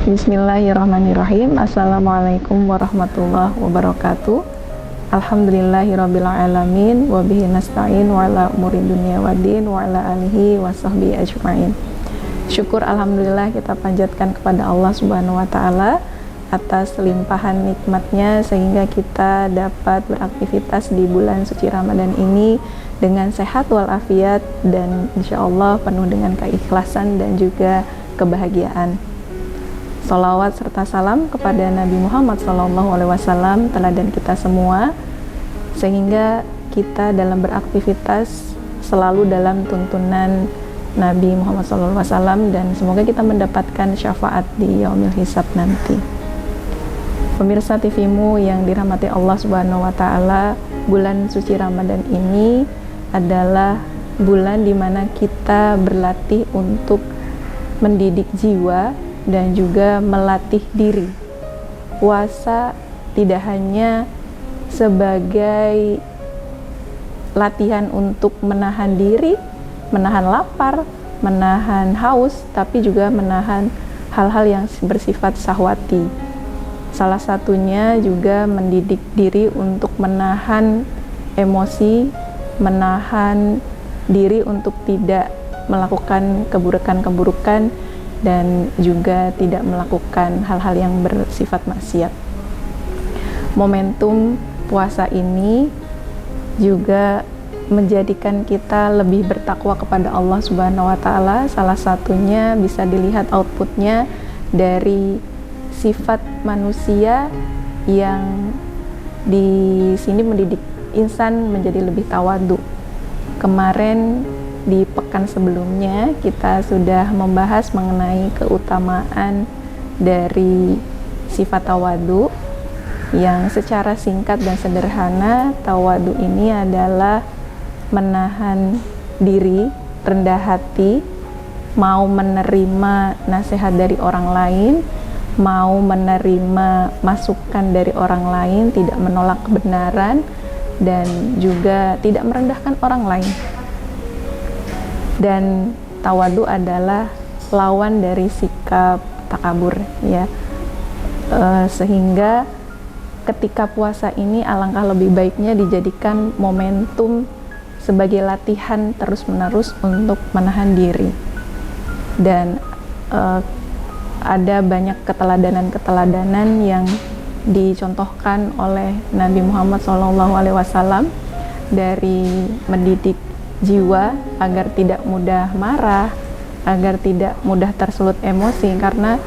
Bismillahirrahmanirrahim. Assalamualaikum warahmatullahi wabarakatuh. Alhamdulillahirabbil alamin wa bihi nasta'in wa ala umuri dunya waddin wa ala alihi wa sahbihi ajmain. Syukur alhamdulillah kita panjatkan kepada Allah Subhanahu wa taala atas limpahan nikmatnya sehingga kita dapat beraktivitas di bulan suci Ramadan ini dengan sehat walafiat dan insyaallah penuh dengan keikhlasan dan juga kebahagiaan. Salawat serta salam kepada Nabi Muhammad SAW, teladan kita semua, sehingga kita dalam beraktivitas selalu dalam tuntunan Nabi Muhammad SAW dan semoga kita mendapatkan syafaat di yaumil hisab nanti. Pemirsa TV-mu yang dirahmati Allah Subhanahu wa taala, bulan suci Ramadan ini adalah bulan di mana kita berlatih untuk mendidik jiwa dan juga melatih diri. Puasa tidak hanya sebagai latihan untuk menahan diri, menahan lapar, menahan haus, tapi juga menahan hal-hal yang bersifat syahwati. Salah satunya juga mendidik diri untuk menahan emosi, menahan diri untuk tidak melakukan keburukan-keburukan dan juga tidak melakukan hal-hal yang bersifat maksiat. Momentum puasa ini juga menjadikan kita lebih bertakwa kepada Allah Subhanahu wa taala. Salah satunya bisa dilihat outputnya dari sifat manusia yang di sini mendidik insan menjadi lebih tawadhu. Kemarin di pekan sebelumnya kita sudah membahas mengenai keutamaan dari sifat tawadhu yang secara singkat dan sederhana. Tawadhu ini adalah menahan diri, rendah hati, mau menerima nasihat dari orang lain, mau menerima masukan dari orang lain, tidak menolak kebenaran dan juga tidak merendahkan orang lain. Dan tawadhu adalah lawan dari sikap takabur, ya. Sehingga ketika puasa ini alangkah lebih baiknya dijadikan momentum sebagai latihan terus-menerus untuk menahan diri. Dan ada banyak keteladanan-keteladanan yang dicontohkan oleh Nabi Muhammad SAW dari mendidik jiwa agar tidak mudah marah, agar tidak mudah tersulut emosi, karena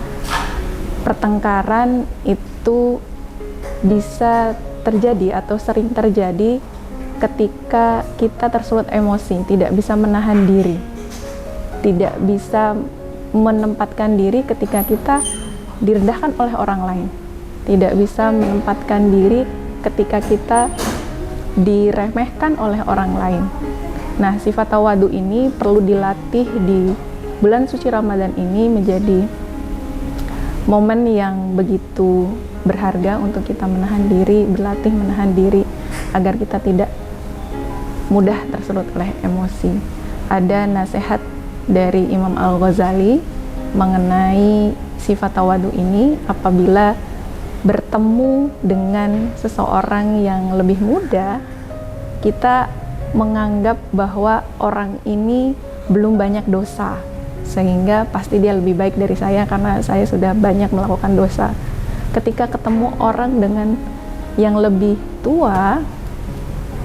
pertengkaran itu bisa terjadi atau sering terjadi ketika kita tersulut emosi, tidak bisa menahan diri, tidak bisa menempatkan diri ketika kita direndahkan oleh orang lain, tidak bisa menempatkan diri ketika kita diremehkan oleh orang lain. Nah, sifat tawadhu ini perlu dilatih di bulan suci Ramadan ini menjadi momen yang begitu berharga untuk kita menahan diri, berlatih menahan diri agar kita tidak mudah tersulut oleh emosi. Ada nasihat dari Imam Al-Ghazali mengenai sifat tawadhu ini: apabila bertemu dengan seseorang yang lebih muda, kita menganggap bahwa orang ini belum banyak dosa, sehingga pasti dia lebih baik dari saya karena saya sudah banyak melakukan dosa. Ketika ketemu orang dengan yang lebih tua,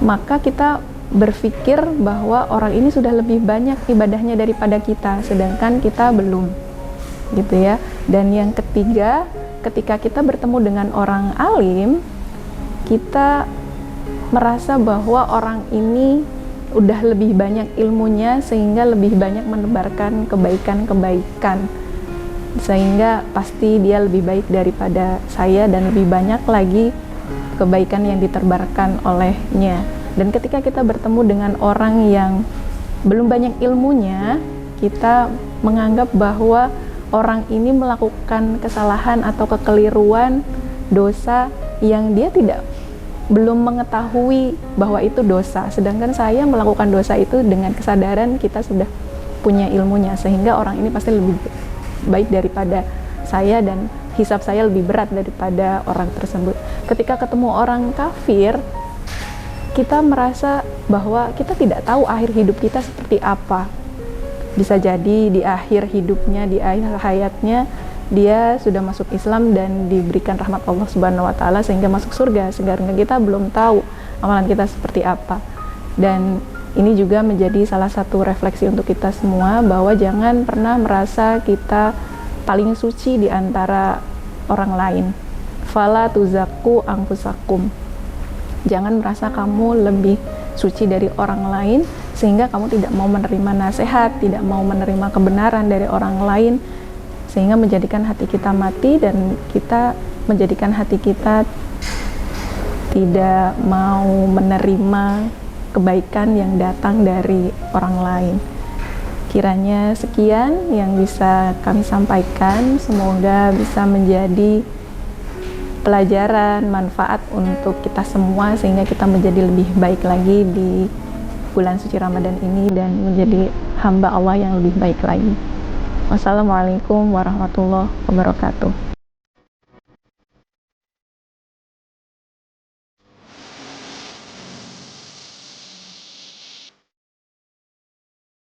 maka kita berpikir bahwa orang ini sudah lebih banyak ibadahnya daripada kita, sedangkan kita belum, gitu ya. Dan yang ketiga, ketika kita bertemu dengan orang alim, kita merasa bahwa orang ini udah lebih banyak ilmunya sehingga lebih banyak menebarkan kebaikan-kebaikan, sehingga pasti dia lebih baik daripada saya dan lebih banyak lagi kebaikan yang ditebarkan olehnya. Dan ketika kita bertemu dengan orang yang belum banyak ilmunya, kita menganggap bahwa orang ini melakukan kesalahan atau kekeliruan, dosa yang dia belum mengetahui bahwa itu dosa, sedangkan saya melakukan dosa itu dengan kesadaran kita sudah punya ilmunya, sehingga orang ini pasti lebih baik daripada saya dan hisab saya lebih berat daripada orang tersebut. Ketika ketemu orang kafir, kita merasa bahwa kita tidak tahu akhir hidup kita seperti apa. Bisa jadi di akhir hidupnya, di akhir hayatnya, dia sudah masuk Islam dan diberikan rahmat Allah Subhanahu wa Ta'ala sehingga masuk surga, sehingga kita belum tahu amalan kita seperti apa. Dan ini juga menjadi salah satu refleksi untuk kita semua, bahwa jangan pernah merasa kita paling suci di antara orang lain. Fala tuzakku anfusakum. Jangan merasa kamu lebih suci dari orang lain sehingga kamu tidak mau menerima nasihat, tidak mau menerima kebenaran dari orang lain, sehingga menjadikan hati kita mati dan kita menjadikan hati kita tidak mau menerima kebaikan yang datang dari orang lain. Kiranya sekian yang bisa kami sampaikan, semoga bisa menjadi pelajaran, manfaat untuk kita semua sehingga kita menjadi lebih baik lagi di bulan suci Ramadan ini dan menjadi hamba Allah yang lebih baik lagi. Wassalamualaikum warahmatullahi wabarakatuh.